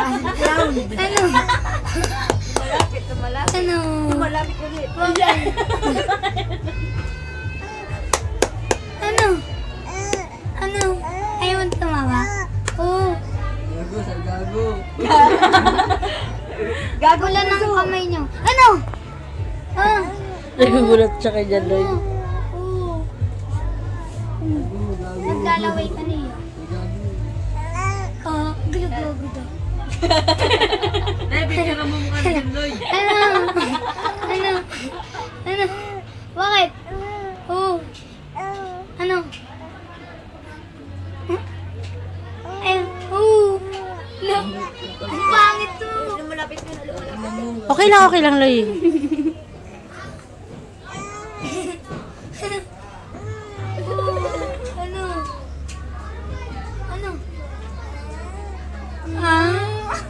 Ano? Malapit. Ano? Malapit ulit. Ano? Ano? Ayaw mo tumawa? Oo. Gago, sa gago. Wala ng kamay niyo. Ano? Ah. Nagugulat siya kay John Lloyd. Oo. Naglalaway ka niya. Gulo. Picture mo mukha ni John Lloyd. Ano? Bakit? Oo. Ano? Ay, oo. Ang pangit to. Malapit na Okay lang, Lloyd. Ano?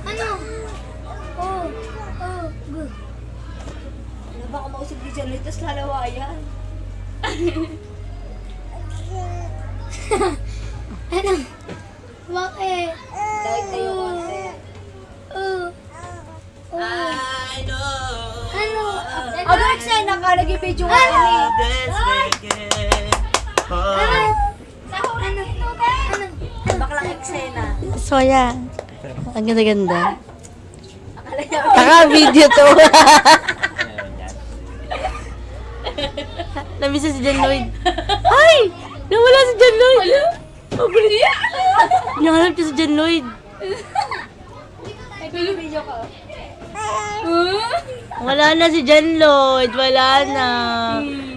Ano? Good. Ano baka mausap ni Jalil, tapos lalawayan. Ano? Bakit? Dahil tayo konti. I know. Ano? Ano eksena ka? Nag-video ka Ano? This weekend. Baklang eksena. So, yan. Ang ganda-ganda. Akala niya. Kaka-video to. Nabisa si John Lloyd. Ay! Nawala si John Lloyd. Mabalik. Nahanap niya si John Lloyd. Nag-video ka. Wala na si John Lloyd. Wala na.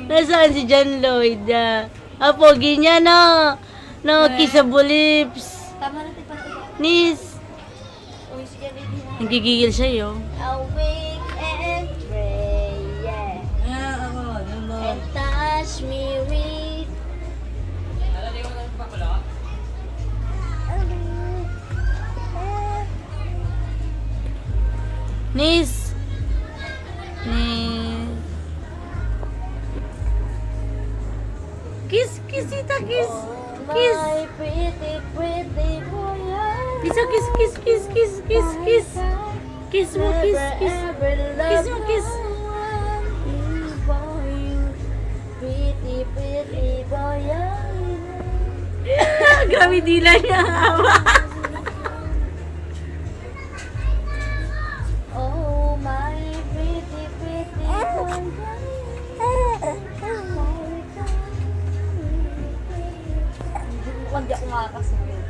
Nasaan si John Lloyd? Pogi niya na. Kissable lips. Tama natin pa ito. Nis. Uy, si Jalil din. Nagigigil siya yun. Awake and pray, yeah. And touch me with... Nis. Nis. Kiss, kissita, kiss. Kiss. My pretty boy. Kiss, kiss, kiss, kiss, kiss, kiss. Kiss mo, kiss, kiss. Kiss mo, kiss. Pretty boy. Grabe dila niya. Oh, my pretty boy. Hindi ako makakasunod.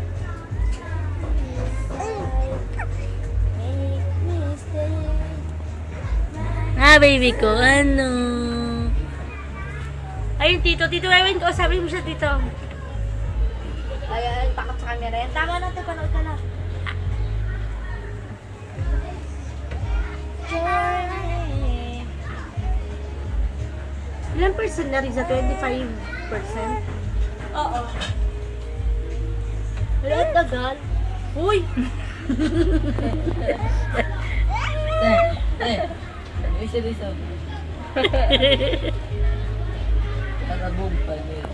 Make me stay. Baby ko, ano? Ayun, Tito, Ewan ko, sabi mo siya, Tito. Ay, takot sa camera yan. Tama natin, panood ka na. Ilang percent na rin sa 25%? Oo. Wala, tagal. Uy! Isa. Parabog pa rin.